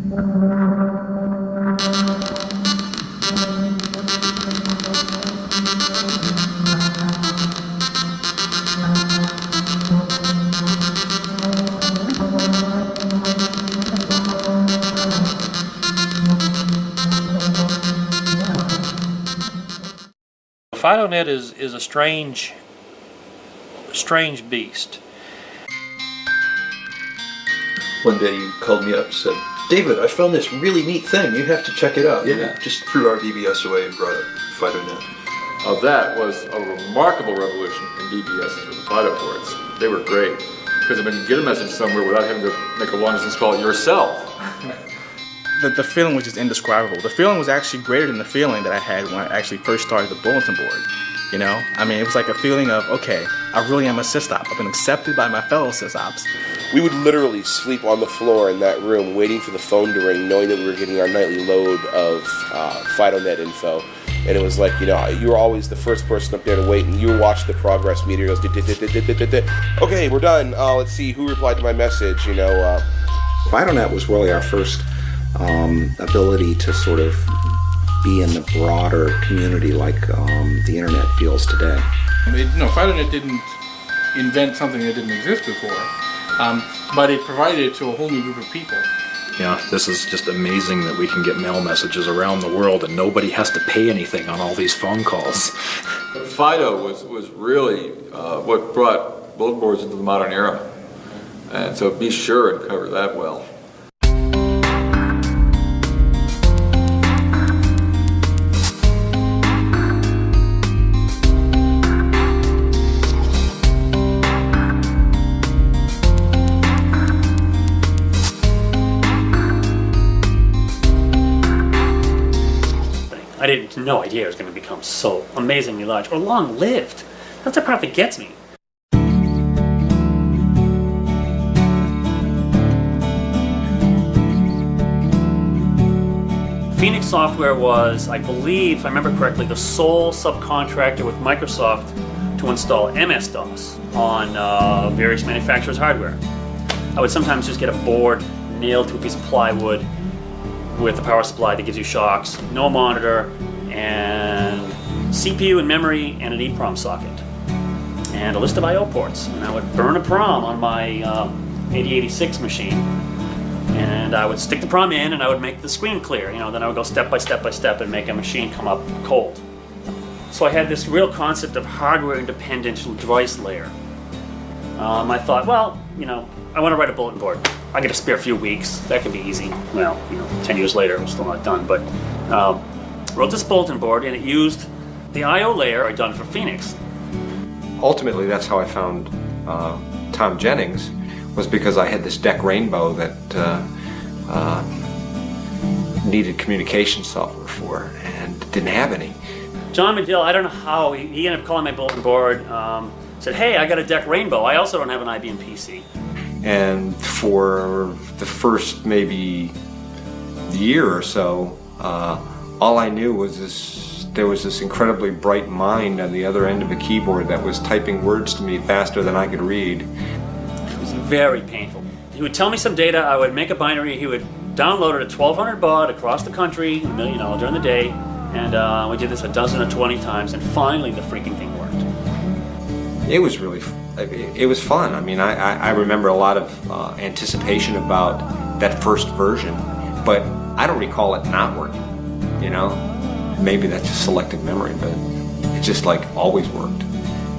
FIDONET is a strange beast. One day you called me up and said, "David, I found this really neat thing. You have to check it out." Yeah. And just threw our BBS away and brought up FIDONET. Oh, that was a remarkable revolution in BBSs with the FIDO boards. They were great because I mean, you get a message somewhere without having to make a long distance call yourself. The feeling was just indescribable. The feeling was actually greater than the feeling that I had when I actually first started the bulletin board. You know, I mean, it was like a feeling of, okay, I really am a sysop. I've been accepted by my fellow sysops. We would literally sleep on the floor in that room waiting for the phone to ring, knowing that we were getting our nightly load of FIDONET info. And it was like, you know, you were always the first person up there to wait, and you would watch the progress meter. It goes, okay, we're done. Let's see who replied to my message, you know. FIDONET was really our first ability to sort of be in the broader community like the internet feels today. FIDONET didn't invent something that didn't exist before, but it provided it to a whole new group of people. Yeah, this is just amazing that we can get mail messages around the world and nobody has to pay anything on all these phone calls. FIDO was really what brought bulletin boards into the modern era. And so be sure and cover that well. I didn't no idea it was going to become so amazingly large or long-lived. That's the part that gets me. Phoenix Software was, I believe, if I remember correctly, the sole subcontractor with Microsoft to install MS-DOS on various manufacturers' hardware. I would sometimes just get a board nailed to a piece of plywood with a power supply that gives you shocks, no monitor, and CPU and memory, and an EEPROM socket, and a list of I/O ports. And I would burn a PROM on my 8086 machine, and I would stick the PROM in, and I would make the screen clear. You know, then I would go step by step by step and make a machine come up cold. So I had this real concept of hardware-independent device layer. I thought, well, you know, I want to write a bulletin board. I get a spare few weeks. That can be easy. Well, you know, 10 years later, I'm still not done. But wrote this bulletin board, and it used the I/O layer I'd done for Phoenix. Ultimately, that's how I found Tom Jennings, was because I had this deck rainbow that needed communication software for, and didn't have any. John Medill, I don't know how, he ended up calling my bulletin board, said, hey, I got a deck rainbow. I also don't have an IBM PC. And for the first maybe year or so, all I knew was there was this incredibly bright mind on the other end of a keyboard that was typing words to me faster than I could read. It was very painful. He would tell me some data, I would make a binary, he would download it at 1200 baud across the country, you know, during the day, and we did this a dozen or 20 times, and finally the freaking thing worked. It was really it was fun. I mean, I remember a lot of anticipation about that first version, but I don't recall it not working, you know? Maybe that's just selective memory, but it just like always worked.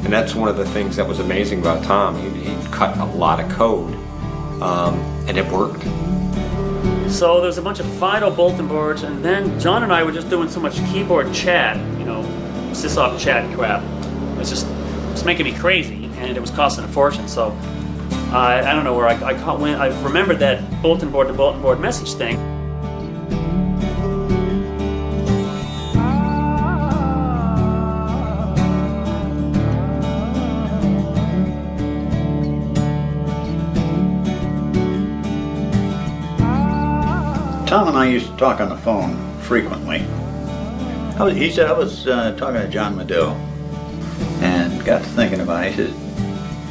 And that's one of the things that was amazing about Tom. He cut a lot of code, and it worked. So there was a bunch of FIDO bulletin boards, and then John and I were just doing so much keyboard chat, you know, sysop chat crap. It was just making me crazy, and it was costing a fortune. So I don't know where I remembered that bulletin board to bulletin board message thing. Tom and I used to talk on the phone frequently. He said I was talking to John Medill and got to thinking about it. He said,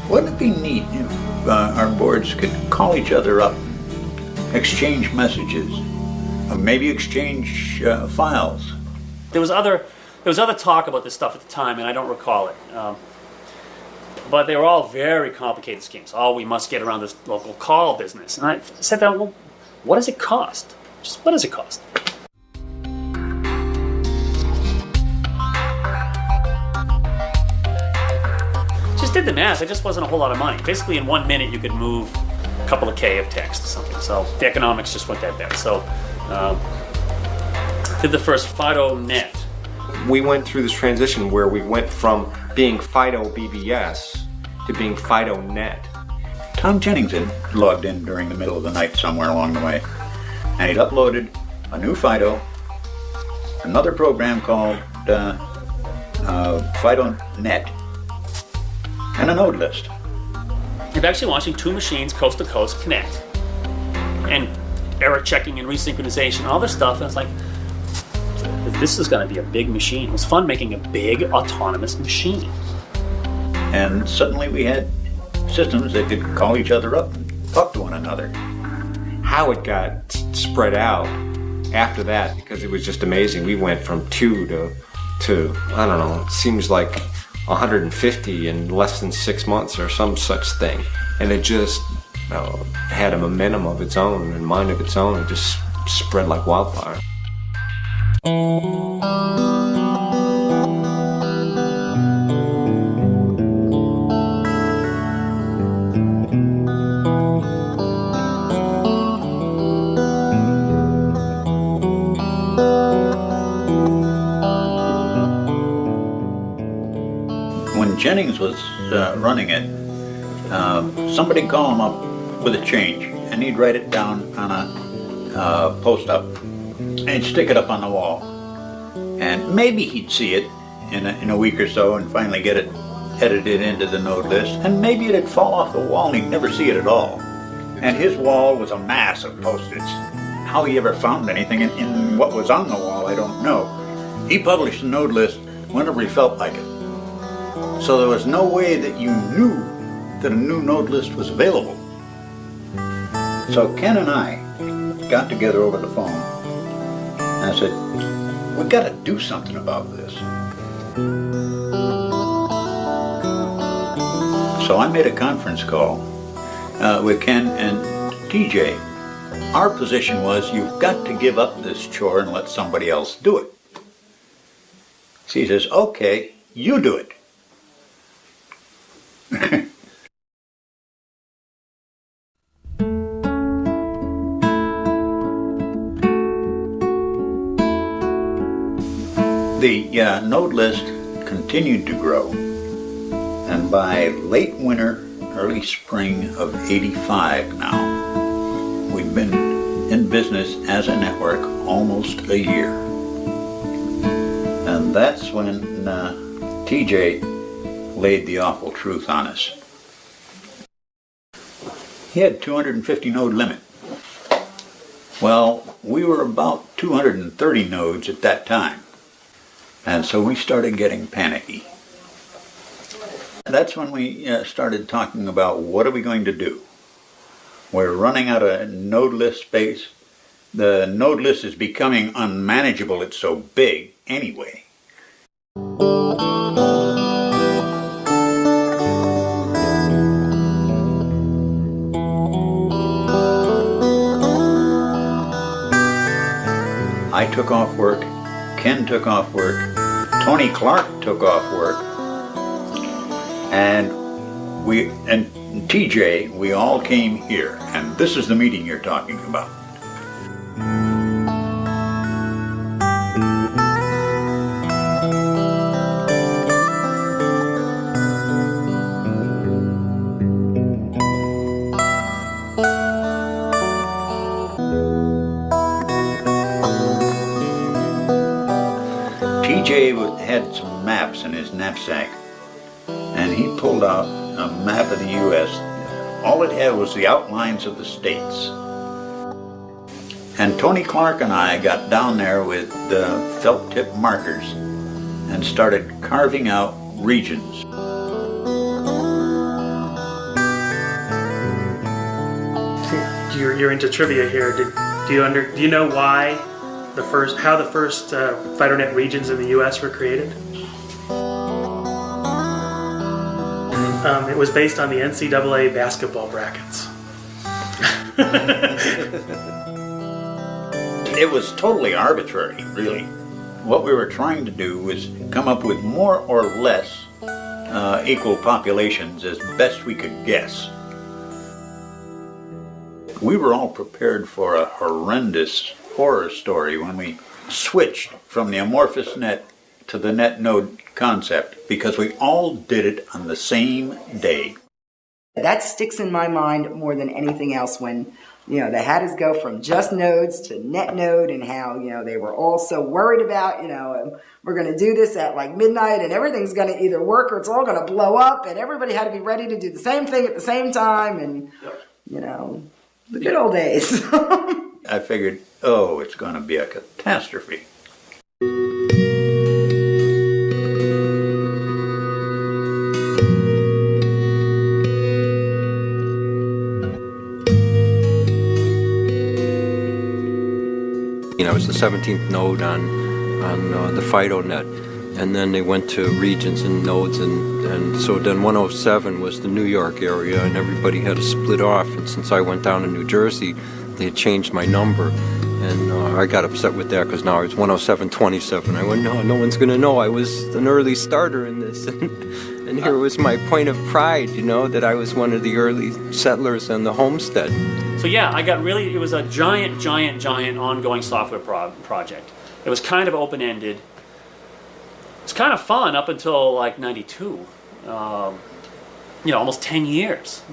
wouldn't it be neat if our boards could call each other up exchange messages, or maybe exchange files. There was other talk about this stuff at the time, and I don't recall it. But they were all very complicated schemes. Oh, we must get around this local call business. And I said, well, what does it cost? Just what does it cost? Just did the math. It just wasn't a whole lot of money. Basically, in 1 minute, you could move a couple of K of text or something. So the economics just went that bad. So did the first FIDONET. We went through this transition where we went from being FIDO BBS to being FIDONET. Tom Jennings had logged in during the middle of the night somewhere along the way, and he'd uploaded a new FIDO, another program called FIDONET, and a node list. You're actually watching two machines coast to coast connect, and error checking and resynchronization, all this stuff, and it's like, this is going to be a big machine. It was fun making a big autonomous machine. And suddenly we had systems that could call each other up and talk to one another. How it got spread out after that, because it was just amazing. We went from 2 to I don't know, it seems like 150 in less than 6 months or some such thing. And it just had a momentum of its own and mind of its own. It just spread like wildfire. When Jennings was running it, somebody'd call him up with a change, and he'd write it down on a post-up, and he'd stick it up on the wall. And maybe he'd see it in a week or so and finally get it edited into the node list, and maybe it'd fall off the wall and he'd never see it at all. And his wall was a mass of post-its. How he ever found anything in what was on the wall, I don't know. He published the node list whenever he felt like it. So there was no way that you knew that a new node list was available. So Ken and I got together over the phone, and I said, we've got to do something about this. So I made a conference call with Ken and TJ. Our position was, you've got to give up this chore and let somebody else do it. So he says, okay, you do it. The node list continued to grow, and by late winter, early spring of '85 now, we've been in business as a network almost a year. And that's when TJ laid the awful truth on us. He had 250 node limit. Well, we were about 230 nodes at that time. And so we started getting panicky. That's when we started talking about, what are we going to do? We're running out of node list space. The node list is becoming unmanageable. It's so big anyway. I took off work, Ken took off work, Tony Clark took off work, and TJ, we all came here, and this is the meeting you're talking about. TJ had some maps in his knapsack, and he pulled out a map of the U.S. All it had was the outlines of the states. And Tony Clark and I got down there with the felt tip markers and started carving out regions. Do you're into trivia here. Do you know why how the first FIDONET regions in the U.S. were created? It was based on the NCAA basketball brackets. It was totally arbitrary, really. What we were trying to do was come up with more or less equal populations as best we could guess. We were all prepared for a horrendous horror story when we switched from the amorphous net to the net node concept, because we all did it on the same day. That sticks in my mind more than anything else when, they had us go from just nodes to net node, and how, they were all so worried about, we're going to do this at like midnight and everything's going to either work or it's all going to blow up, and everybody had to be ready to do the same thing at the same time, and, the good old days. I figured, it's going to be a catastrophe. I was the 17th node on the FIDONET, and then they went to regions and nodes, and so then 107 was the New York area, and everybody had to split off. And since I went down to New Jersey, they had changed my number, and I got upset with that because now it's 10727. I went, no one's going to know I was an early starter in this, and here was my point of pride, that I was one of the early settlers on the homestead. So yeah, it was a giant ongoing software project. It was kind of open-ended. It's kind of fun up until like 92. Almost 10 years.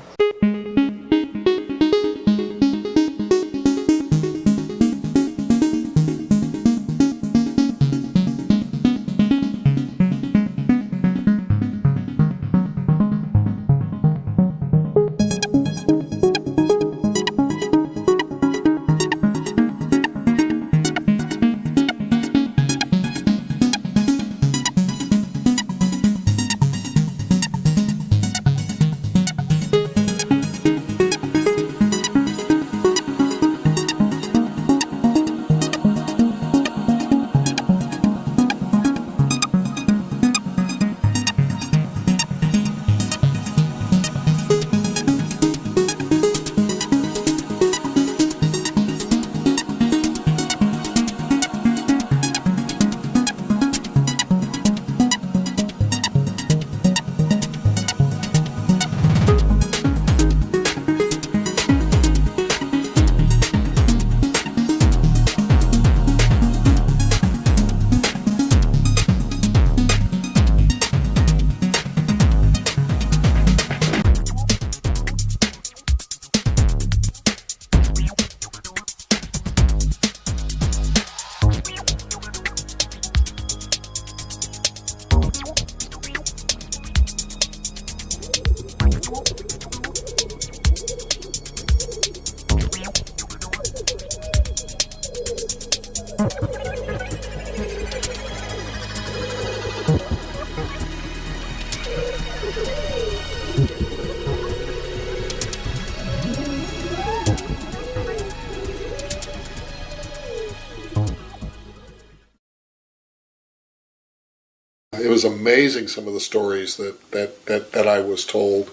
It was amazing, some of the stories that I was told.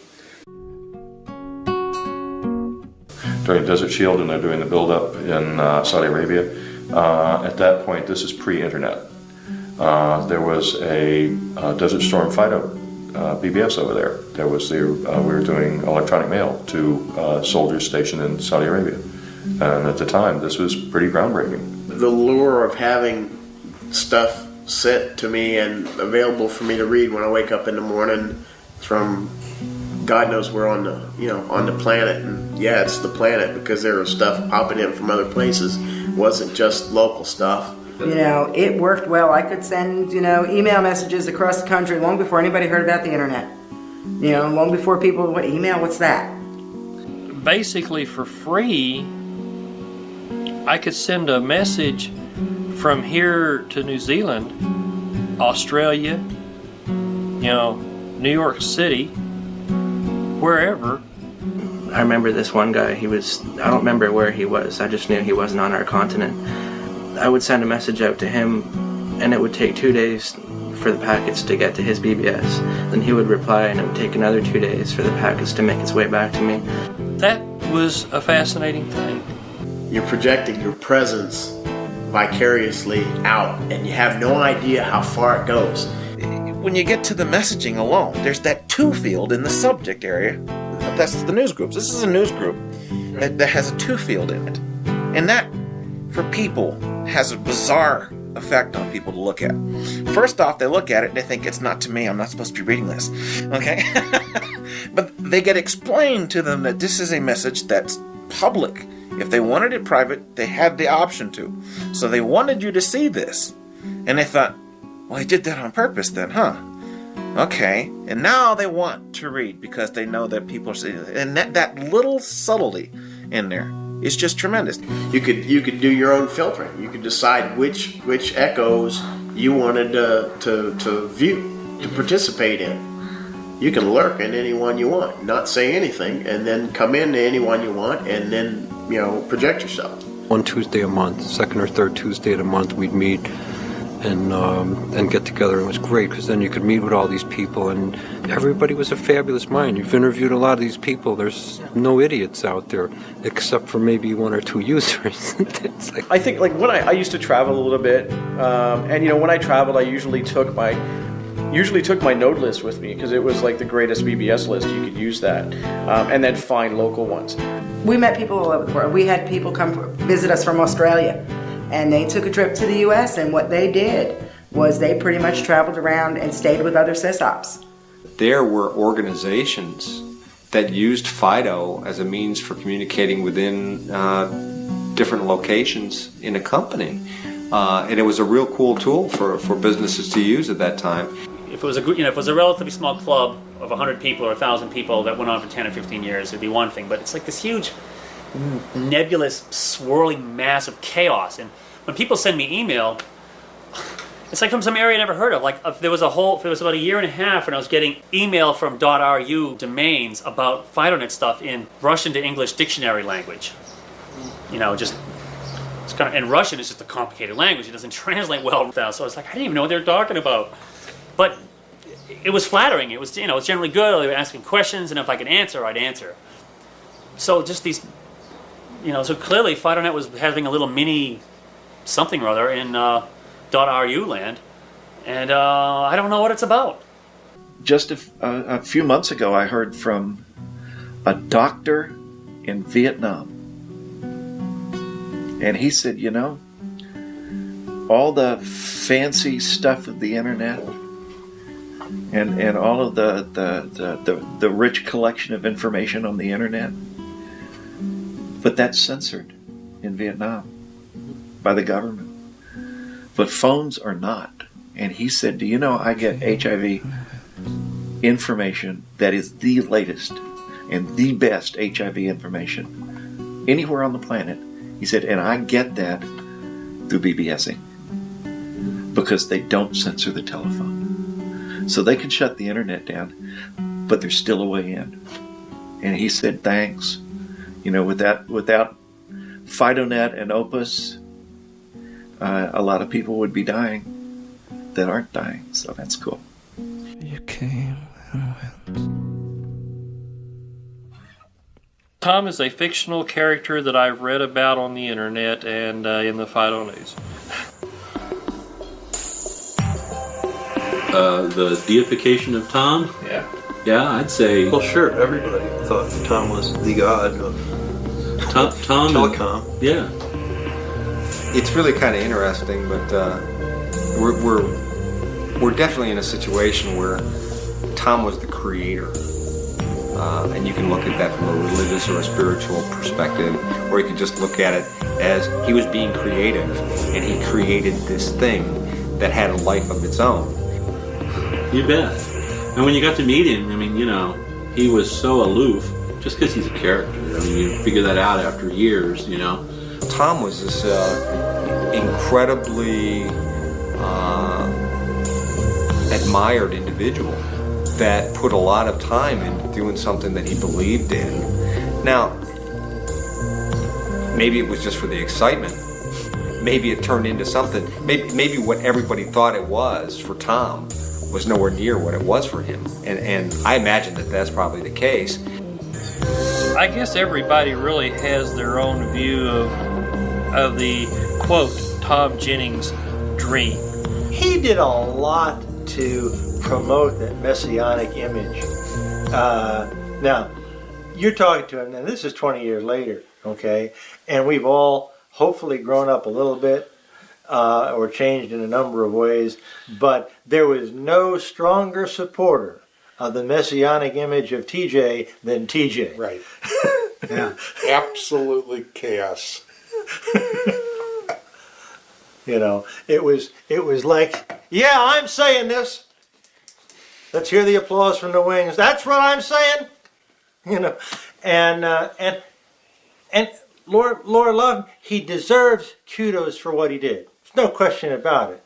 During Desert Shield, and they're doing the build-up in Saudi Arabia, at that point, this is pre-internet. There was a Desert Storm Fido BBS over there. There was we were doing electronic mail to soldiers stationed in Saudi Arabia. And at the time, this was pretty groundbreaking. The lure of having stuff sent to me and available for me to read when I wake up in the morning from God knows where on the planet. And yeah, it's the planet because there was stuff popping in from other places. It wasn't just local stuff. It worked well. I could send, email messages across the country long before anybody heard about the internet. Long before people, what's that? Basically for free, I could send a message from here to New Zealand, Australia, New York City, wherever. I remember this one guy, I don't remember where he was, I just knew he wasn't on our continent. I would send a message out to him, and it would take 2 days for the packets to get to his BBS. Then he would reply, and it would take another 2 days for the packets to make its way back to me. That was a fascinating thing. You're projecting your presence vicariously out, and you have no idea how far it goes. When you get to the messaging alone, there's that to field in the subject area. That's the news groups. This is a news group that has a to field in it. And that, for people, has a bizarre effect on people to look at. First off, they look at it and they think, it's not to me, I'm not supposed to be reading this. Okay? But they get explained to them that this is a message that's public. If they wanted it private, they had the option to. So they wanted you to see this. And they thought, well, he did that on purpose then, huh? Okay. And now they want to read because they know that people see it. And that little subtlety in there is just tremendous. You could do your own filtering. You could decide which echoes you wanted to view, to participate in. You can lurk in any one you want, not say anything, and then come into any one you want, and then project yourself. One Tuesday a month, second or third Tuesday of the month, we'd meet and get together. It was great because then you could meet with all these people, and everybody was a fabulous mind. You've interviewed a lot of these people. There's no idiots out there except for maybe one or two users. I think when I used to travel a little bit, and when I traveled, I usually took my node list with me because it was like the greatest BBS list. You could use that, and then find local ones. We met people all over the world. We had people come visit us from Australia, and they took a trip to the U.S., and what they did was they pretty much traveled around and stayed with other sysops. There were organizations that used FIDO as a means for communicating within different locations in a company. And it was a real cool tool for businesses to use at that time. If it was if it was a relatively small club of 100 people or 1,000 people that went on for 10 or 15 years, it'd be one thing. But it's like this huge, nebulous, swirling mass of chaos. And when people send me email, it's like from some area I never heard of. Like if there was about a year and a half, and I was getting email from .ru domains about FIDONET stuff in Russian to English dictionary language. It's kind of, and Russian is just a complicated language. It doesn't translate well. So it's like, I didn't even know what they were talking about. But it was flattering. It was, it's generally good. They were asking questions, and if I could answer, I'd answer. So just these, so clearly FIDONET was having a little mini something or other in .ru land, and I don't know what it's about. Just a few months ago, I heard from a doctor in Vietnam. And he said, all the fancy stuff of the internet and all of the rich collection of information on the internet, but that's censored in Vietnam by the government. But phones are not. And he said, do you know I get HIV information that is the latest and the best HIV information anywhere on the planet? He said, and I get that through BBSing because they don't censor the telephone. So they can shut the internet down, but there's still a way in. And he said, thanks. Without FIDONET and Opus, a lot of people would be dying that aren't dying. So that's cool. You came and went. Tom is a fictional character that I've read about on the internet and in the Fido News. The deification of Tom? Yeah. Yeah, I'd say... Well, sure, everybody thought Tom was the god of Tom telecom. Yeah. It's really kind of interesting, but we're definitely in a situation where Tom was the creator. And you can look at that from a religious or a spiritual perspective, or you can just look at it as he was being creative, and he created this thing that had a life of its own. You bet. And when you got to meet him, he was so aloof, just because he's a character. You figure that out after years, Tom was this incredibly admired individual that put a lot of time into doing something that he believed in, Now, maybe it was just for the excitement. Maybe it turned into something. Maybe what everybody thought it was for Tom was nowhere near what it was for him. And I imagine that that's probably the case. I guess everybody really has their own view of the, quote, Tom Jennings dream. He did a lot to promote that messianic image. Now, you're talking to him, now this is 20 years later, okay? And we've all hopefully grown up a little bit or changed in a number of ways, but there was no stronger supporter of the messianic image of TJ than TJ. Right. Yeah. Absolutely chaos. You know, it was like, yeah, I'm saying this. Let's hear the applause from the wings. That's what I'm saying. You know, and Lord love him, he deserves kudos for what he did. There's no question about it.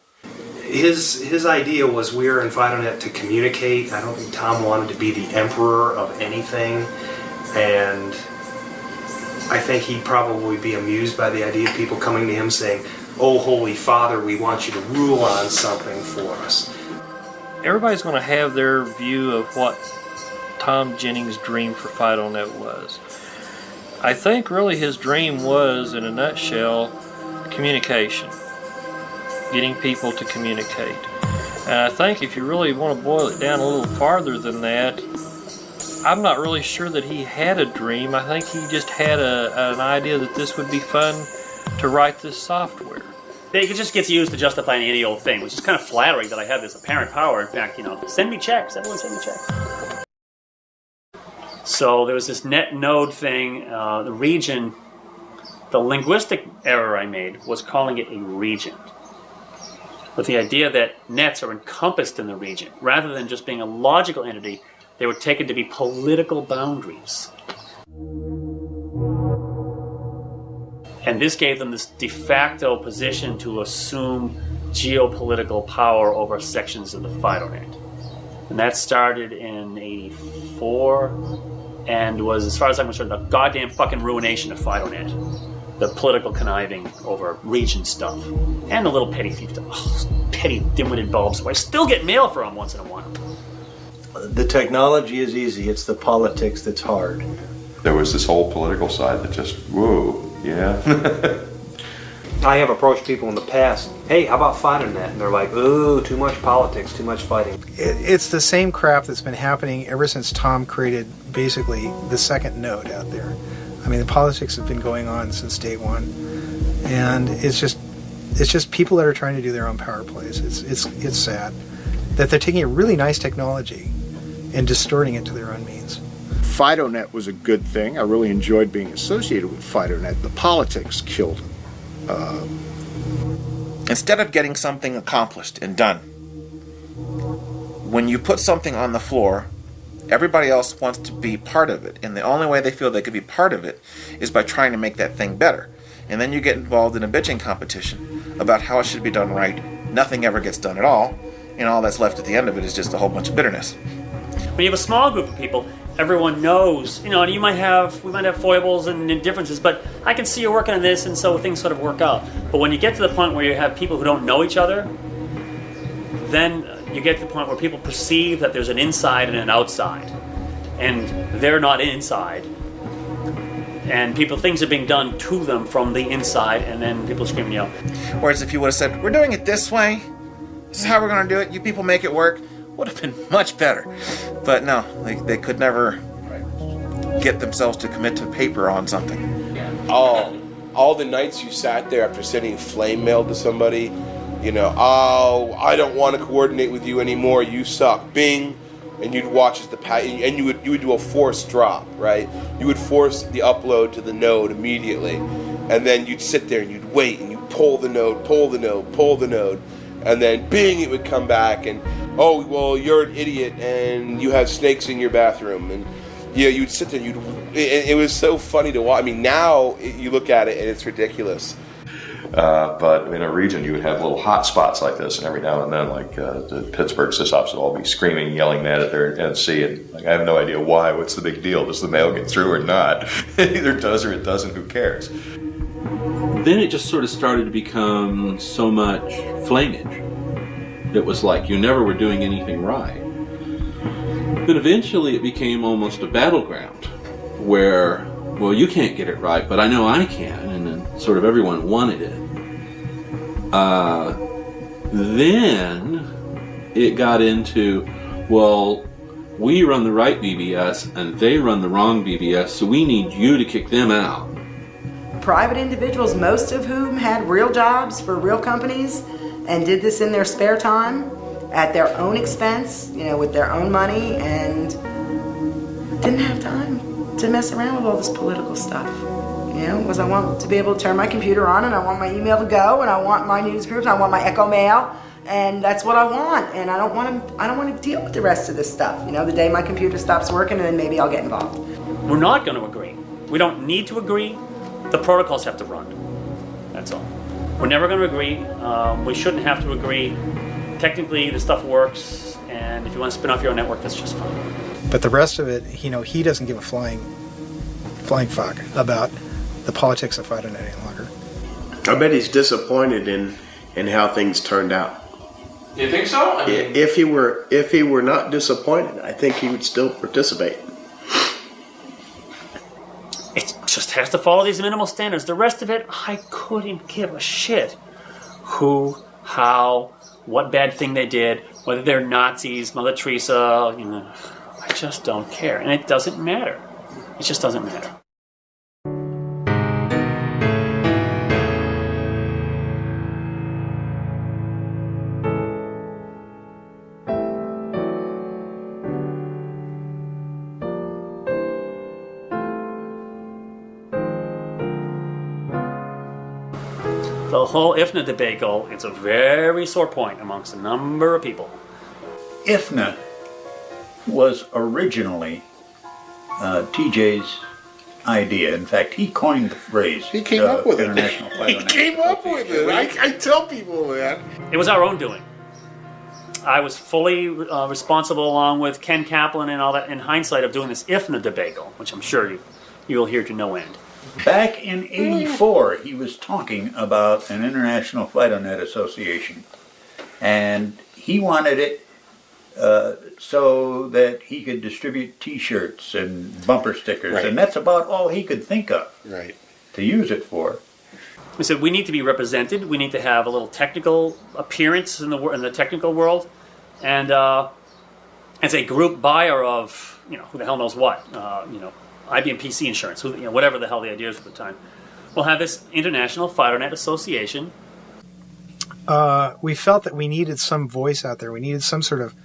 His idea was we were in FIDONET to communicate. I don't think Tom wanted to be the emperor of anything, and I think he'd probably be amused by the idea of people coming to him saying, "Oh, Holy Father, we want you to rule on something for us." Everybody's going to have their view of what Tom Jennings' dream for FIDONET was. I think really his dream was, in a nutshell, communication. Getting people to communicate. And I think if you really want to boil it down a little farther than that, I'm not really sure that he had a dream. I think he just had an idea that this would be fun to write this software. It just gets used to justify any old thing, which is kind of flattering that I have this apparent power. In fact, you know, send me checks. Everyone send me checks. So there was this net node thing. The region, the linguistic error I made was calling it a region, with the idea that nets are encompassed in the region. Rather than just being a logical entity, they were taken to be political boundaries. And this gave them this de facto position to assume geopolitical power over sections of the FIDONET. And that started in '84 and was, as far as I'm concerned, the goddamn fucking ruination of FIDONET. The political conniving over region stuff. And the little petty thief stuff. Oh, petty dim-witted bulbs who I still get mail from once in a while. The technology is easy, it's the politics that's hard. There was this whole political side that just, whoa, yeah. I have approached people in the past, hey, how about FIDONET? And they're like, ooh, too much politics, too much fighting. It's the same crap that's been happening ever since Tom created basically the second node out there. I mean, the politics have been going on since day one, and it's just people that are trying to do their own power plays. It's sad that they're taking a really nice technology and distorting it to their own means. FIDONET was a good thing. I really enjoyed being associated with FIDONET. The politics killed him. Instead of getting something accomplished and done, when you put something on the floor, everybody else wants to be part of it, and the only way they feel they could be part of it is by trying to make that thing better. And then you get involved in a bitching competition about how it should be done right. Nothing ever gets done at all, and all that's left at the end of it is just a whole bunch of bitterness. When you have a small group of people, everyone knows, you know, and we might have foibles and differences, but I can see you're working on this, and so things sort of work out. But when you get to the point where you have people who don't know each other, then you get to the point where people perceive that there's an inside and an outside, and they're not inside, and things are being done to them from the inside, and then people scream and yell. Whereas if you would have said, we're doing it this way, this is how we're going to do it, you people make it work, would have been much better. But no, they could never get themselves to commit to paper on something. All the nights you sat there after sending flame mail to somebody, you know, oh, I don't want to coordinate with you anymore, you suck, bing, and you'd watch as and you would do a forced drop, right? You would force the upload to the node immediately, and then you'd sit there and you'd wait, and you'd pull the node, and then bing, it would come back, and oh, well, you're an idiot, and you have snakes in your bathroom, and yeah, you'd sit there, it was so funny to watch. I mean, now you look at it and it's ridiculous. But in a region, you would have little hot spots like this, and every now and then, like the Pittsburgh sysops would all be screaming, yelling at it there and see it. Like, I have no idea why. What's the big deal? Does the mail get through or not? It either does or it doesn't. Who cares? Then it just sort of started to become so much flamage. It was like you never were doing anything right. Then eventually it became almost a battleground where, well, you can't get it right, but I know I can, and then sort of everyone wanted it. Then it got into, well, we run the right BBS and they run the wrong BBS, so we need you to kick them out. Private individuals, most of whom had real jobs for real companies and did this in their spare time at their own expense, with their own money, and didn't have time to mess around with all this political stuff. Was I want to be able to turn my computer on, and I want my email to go, and I want my news groups, and I want my Echo Mail, and that's what I want. And I don't want to deal with the rest of this stuff. The day my computer stops working, and then maybe I'll get involved. We're not going to agree. We don't need to agree. The protocols have to run. That's all. We're never going to agree. We shouldn't have to agree. Technically, the stuff works, and if you want to spin off your own network, that's just fine. But the rest of it, he doesn't give a flying fuck about the politics of FIDONET any longer. I bet he's disappointed in how things turned out. You think so? If he were not disappointed, I think he would still participate. It just has to follow these minimal standards. The rest of it, I couldn't give a shit. Who, how, what bad thing they did, whether they're Nazis, Mother Teresa, I just don't care. And it doesn't matter. It just doesn't matter. The whole IFNA debacle, it's a very sore point amongst a number of people. IFNA was originally TJ's idea. In fact, he coined the phrase. He came up with International it. He came up with it. I tell people that. It was our own doing. I was fully responsible, along with Ken Kaplan and all that, in hindsight, of doing this IFNA debacle, which I'm sure you'll hear to no end. Back in '84, he was talking about an International FIDONET Association, and he wanted it so that he could distribute T-shirts and bumper stickers, right. And that's about all he could think of to use it for. We said we need to be represented. We need to have a little technical appearance in the technical world, and as a group buyer of who the hell knows what, IBM PC insurance, whatever the hell the idea is at the time. We'll have this International FIDONET Association. We felt that we needed some voice out there. We needed some sort of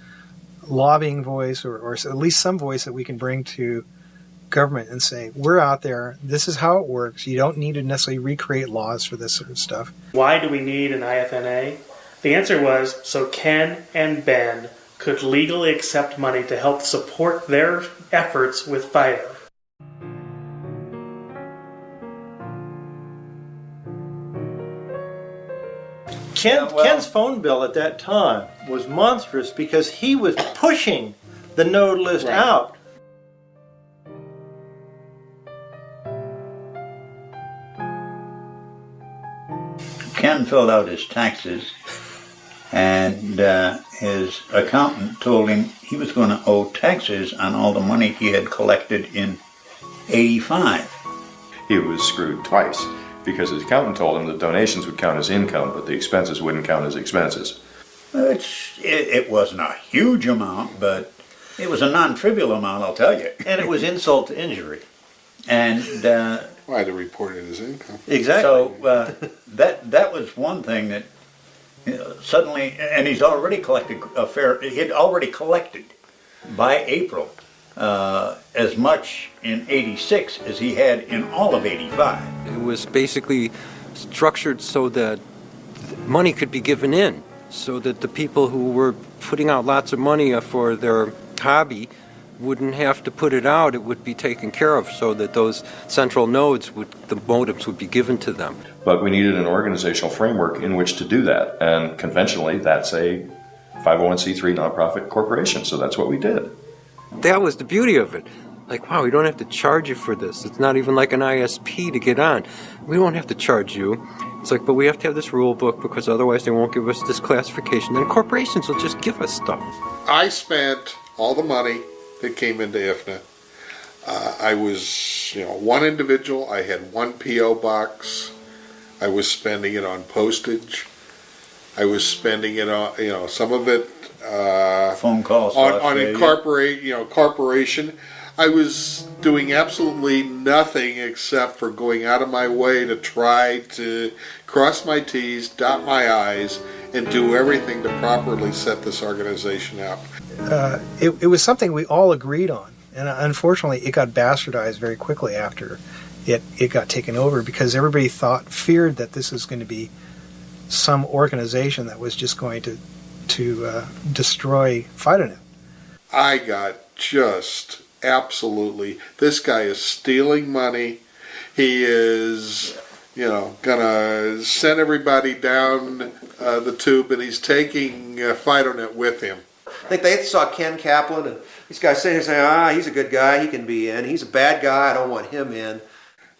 lobbying voice, or at least some voice that we can bring to government and say, we're out there, this is how it works. You don't need to necessarily recreate laws for this sort of stuff. Why do we need an IFNA? The answer was so Ken and Ben could legally accept money to help support their efforts with FIDO. Ken's phone bill at that time was monstrous because he was pushing the node list out. Ken filled out his taxes, and his accountant told him he was going to owe taxes on all the money he had collected in '85. He was screwed twice, because his accountant told him the donations would count as income, but the expenses wouldn't count as expenses. It wasn't a huge amount, but it was a non-trivial amount, I'll tell you. And it was insult to injury. And I had to report it as income. Exactly. So that was one thing that suddenly, and he's already collected he had already collected by April as much in '86 as he had in all of '85. It was basically structured so that money could be given in, so that the people who were putting out lots of money for their hobby wouldn't have to put it out. It would be taken care of so that those central nodes, the modems would be given to them. But we needed an organizational framework in which to do that. And conventionally, that's a 501c3 nonprofit corporation. So that's what we did. That was the beauty of it. Like, wow, we don't have to charge you for this. It's not even like an ISP to get on. We don't have to charge you. It's like, but we have to have this rule book because otherwise they won't give us this classification. And corporations will just give us stuff. I spent all the money that came into IFNA. I was, one individual. I had one P.O. box. I was spending it on postage. I was spending it on, some of it phone calls on corporation. I was doing absolutely nothing except for going out of my way to try to cross my T's, dot my I's, and do everything to properly set this organization up. It was something we all agreed on, and unfortunately it got bastardized very quickly after it got taken over, because everybody feared that this was going to be some organization that was just going to destroy FIDONET. I got just absolutely, this guy is stealing money. He is, gonna send everybody down the tube, and he's taking FIDONET with him. I think they saw Ken Kaplan, and these guys sitting there saying, he's a good guy, he can be in. He's a bad guy, I don't want him in.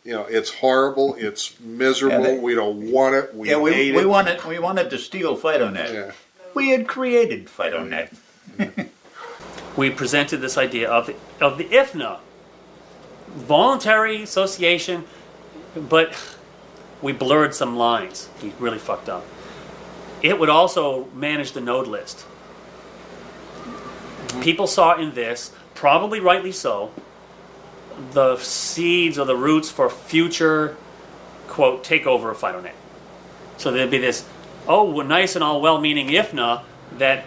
It's horrible, it's miserable, we don't want it, we hate it. We wanted to steal FIDONET. Yeah. We had created FIDONET. We presented this idea of the IFNA, voluntary association, but we blurred some lines. We really fucked up. It would also manage the node list. People saw in this, probably rightly so, the seeds or the roots for future, quote, takeover of FIDONET. So there'd be this, we're nice and all well-meaning IFNA that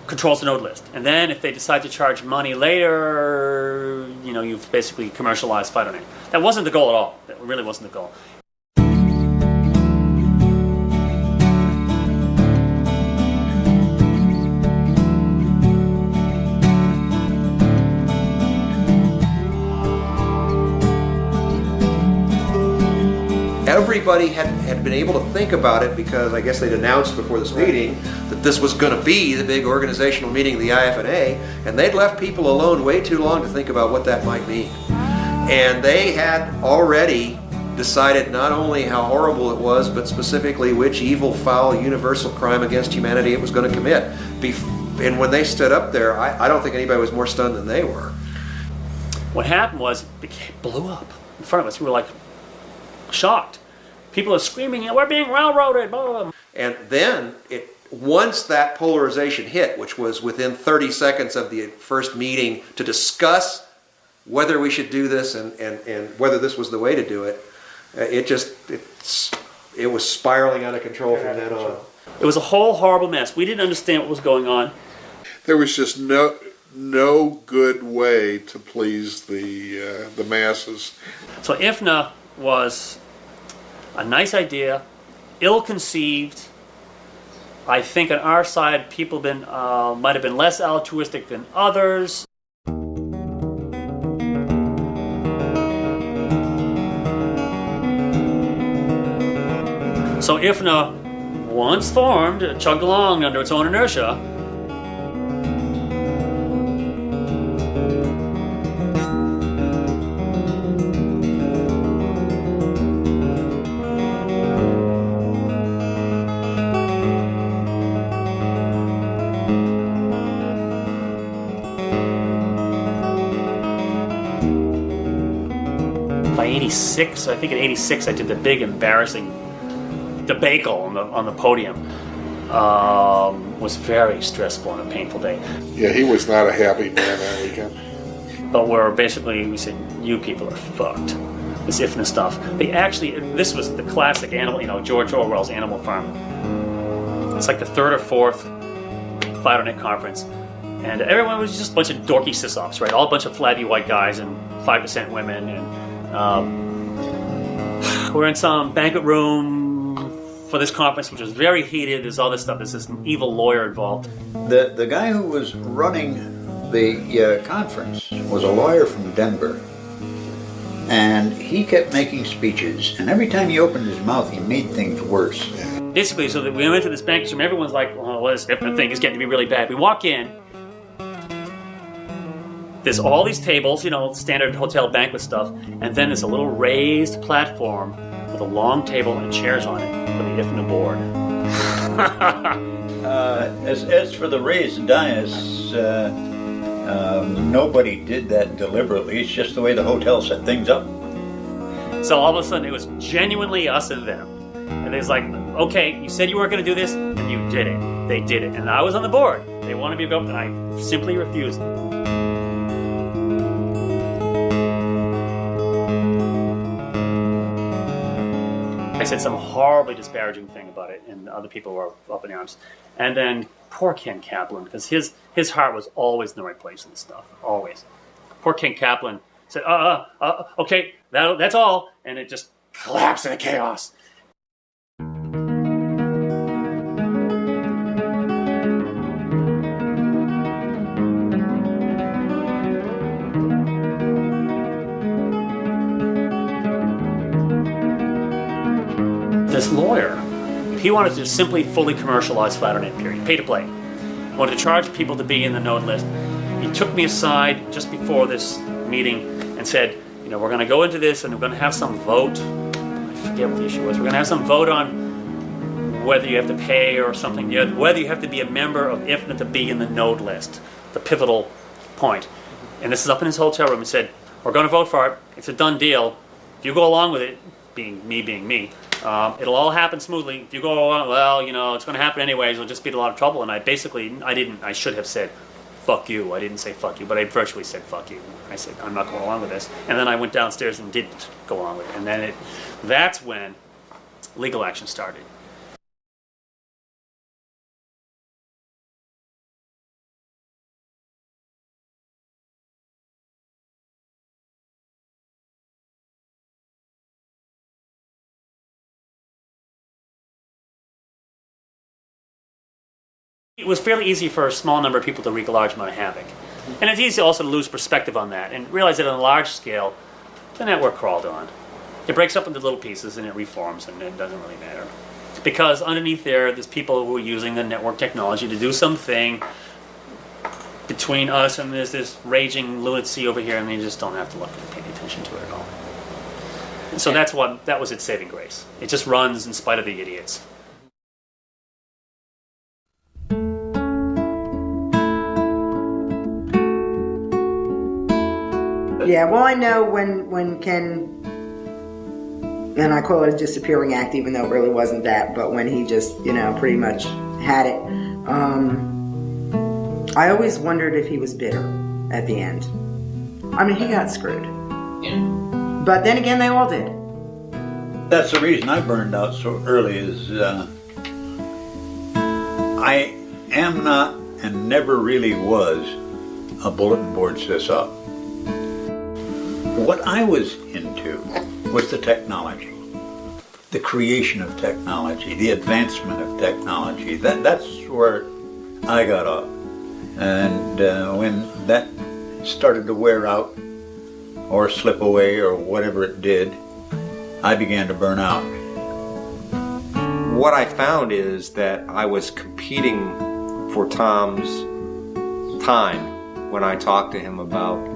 controls the node list. And then if they decide to charge money later, you've basically commercialized FIDONET. That wasn't the goal at all. That really wasn't the goal. Everybody had been able to think about it, because I guess they'd announced before this meeting that this was going to be the big organizational meeting of the IFNA, and they'd left people alone way too long to think about what that might mean. And they had already decided not only how horrible it was, but specifically which evil, foul, universal crime against humanity it was going to commit. And when they stood up there, I don't think anybody was more stunned than they were. What happened was it blew up in front of us. We were like shocked. People are screaming, we're being railroaded, blah, blah, blah. And then, once that polarization hit, which was within 30 seconds of the first meeting to discuss whether we should do this and whether this was the way to do it, it was spiraling out of control from then on. It was a whole horrible mess. We didn't understand what was going on. There was just no good way to please the masses. So IFNA was a nice idea, ill-conceived. I think on our side, people might have been less altruistic than others. So IFNA, once formed, chugged along under its own inertia. By 86, I think in 86 I did the big embarrassing debacle on the podium. Was very stressful and a painful day. Yeah, he was not a happy man that weekend. But we said, you people are fucked. This IFNA stuff. This was the classic animal, George Orwell's Animal Farm. It's like the third or fourth FIDONET conference. And everyone was just a bunch of dorky sysops, right? All a bunch of flabby white guys and 5% women. And we're in some banquet room for this conference, which was very heated. There's all this stuff. There's this evil lawyer involved. The guy who was running the conference was a lawyer from Denver. And he kept making speeches, and every time he opened his mouth, he made things worse. Basically, so that we went to this banquet room, everyone's like, well, this thing is getting to be really bad. We walk in, there's all these tables, you know, standard hotel banquet stuff, and then there's a little raised platform with a long table and chairs on it for the IFNA board. As for the raised dais, nobody did that deliberately. It's just the way the hotel set things up. So all of a sudden, it was genuinely us and them. And it's like, okay, you said you weren't going to do this, and you did it. They did it. And I was on the board. They wanted me to go, and I simply refused. I said some horribly disparaging thing about it, and other people were up in arms. And then poor Ken Kaplan, because his heart was always in the right place in this stuff, always. Poor Ken Kaplan said, okay, that's all, and it just collapsed into chaos. This lawyer, he wanted to simply fully commercialize FIDONET, period, pay to play. He wanted to charge people to be in the node list. He took me aside just before this meeting and said, you know, we're going to go into this and we're going to have some vote. I forget what the issue was. We're going to have some vote on whether you have to pay or something, whether you have to be a member of IFNA to be in the node list, the pivotal point. And this is up in his hotel room. He said, we're going to vote for it. It's a done deal. If you go along with it, being me, it'll all happen smoothly. If you go, well, you know, it's going to happen anyways, it'll just be a lot of trouble. And I should have said, fuck you. I didn't say fuck you, but I virtually said fuck you. I said, I'm not going along with this. And then I went downstairs and didn't go along with it. And then that's when legal action started. It was fairly easy for a small number of people to wreak a large amount of havoc. And it's easy also to lose perspective on that and realize that on a large scale, the network crawled on. It breaks up into little pieces and it reforms, and it doesn't really matter. Because underneath there's people who are using the network technology to do something between us, and there's this raging lunacy over here, and they just don't have to look and pay attention to it at all. And so that was its saving grace. It just runs in spite of the idiots. Yeah, well, I know when Ken, and I call it a disappearing act, even though it really wasn't that, but when he just, you know, pretty much had it, I always wondered if he was bitter at the end. I mean, he got screwed. Yeah. But then again, they all did. That's the reason I burned out so early is I am not and never really was a bulletin board sys-up. What I was into was the technology, the creation of technology, the advancement of technology. That's where I got off. And when that started to wear out or slip away or whatever it did, I began to burn out. What I found is that I was competing for Tom's time when I talked to him about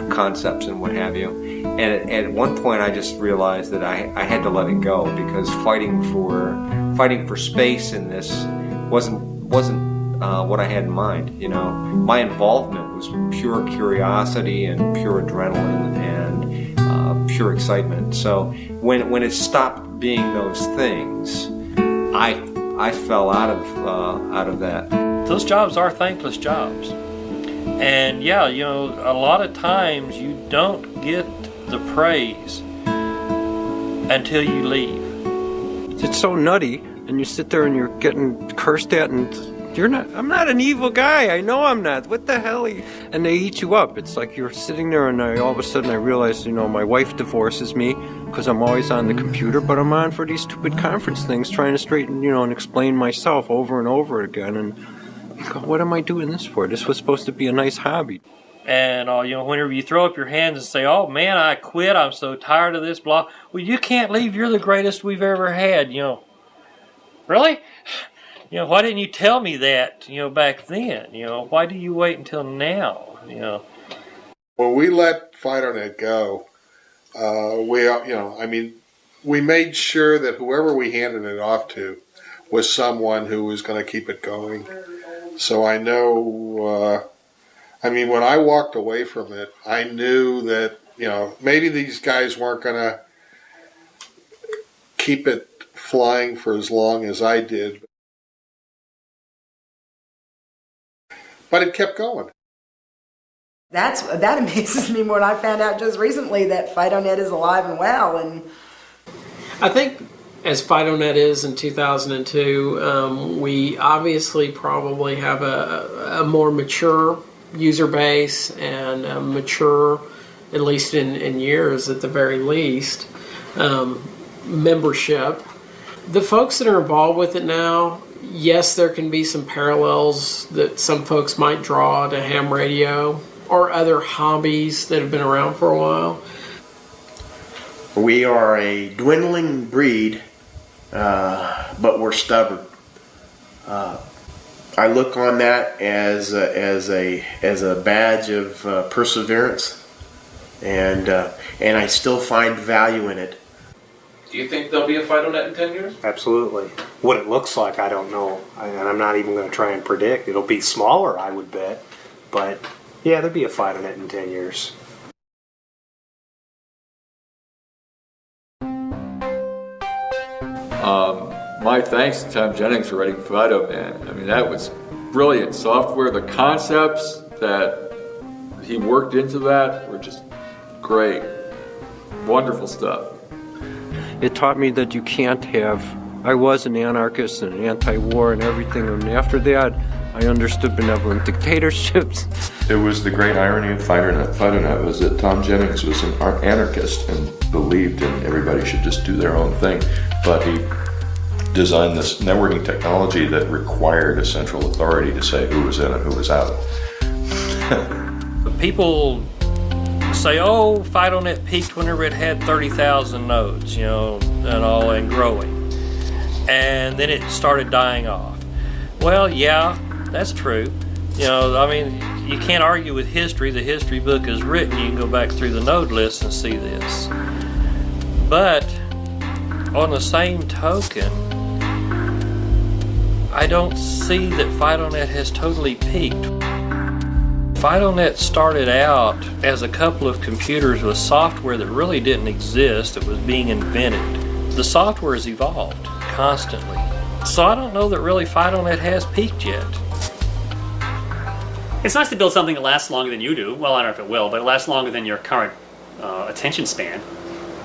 concepts and what have you. And at one point I just realized that I had to let it go, because fighting for space in this wasn't what I had in mind. You know, my involvement was pure curiosity and pure adrenaline and pure excitement. So when it stopped being those things, I fell out of that. Those jobs are thankless jobs. And yeah, you know, a lot of times you don't get the praise until you leave. It's so nutty, and you sit there and you're getting cursed at, and I'm not an evil guy. I know I'm not. What the hell? And they eat you up. It's like you're sitting there, and all of a sudden I realize, you know, my wife divorces me because I'm always on the computer, but I'm on for these stupid conference things, trying to straighten, you know, and explain myself over and over again. And You go, what am I doing this for? This was supposed to be a nice hobby. And whenever you throw up your hands and say, "Oh man, I quit. I'm so tired of this." Blah. Well, you can't leave. You're the greatest we've ever had. Really? Why didn't you tell me that? Back then. Why do you wait until now? When we let FIDONET go, we made sure that whoever we handed it off to was someone who was going to keep it going. So I know, when I walked away from it, I knew that, maybe these guys weren't going to keep it flying for as long as I did. But it kept going. That amazes me when I found out just recently that FIDONET is alive and well. And I think as FIDONET is in 2002, we obviously probably have a more mature user base and a mature, at least in years at the very least, membership. The folks that are involved with it now, yes, there can be some parallels that some folks might draw to ham radio or other hobbies that have been around for a while. We are a dwindling breed, but we're stubborn. I look on that as a badge of perseverance, and I still find value in it. Do you think there'll be a FIDONET in 10 years? Absolutely. What it looks like, I don't know. And I'm not even going to try and predict. It'll be smaller, I would bet. But, yeah, there'll be a FIDONET in 10 years. My thanks to Tom Jennings for writing FIDONET. That was brilliant software. The concepts that he worked into that were just great. Wonderful stuff. It taught me that you can't have... I was an anarchist and anti-war and everything, and after that, I understood benevolent dictatorships. It was the great irony of FIDONET was that Tom Jennings was an anarchist and believed in everybody should just do their own thing, but he designed this networking technology that required a central authority to say who was in and who was out. People say, "Oh, FIDONET peaked whenever it had 30,000 nodes, and growing. And then it started dying off." Well, yeah, that's true. You can't argue with history. The history book is written. You can go back through the node list and see this. But on the same token, I don't see that FIDONET has totally peaked. FIDONET started out as a couple of computers with software that really didn't exist, that was being invented. The software has evolved constantly. So I don't know that really FIDONET has peaked yet. It's nice to build something that lasts longer than you do. Well, I don't know if it will, but it lasts longer than your current attention span.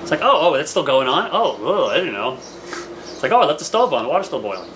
It's like, oh, that's still going on? Oh, I didn't know. It's like, oh, I left the stove on, the water's still boiling.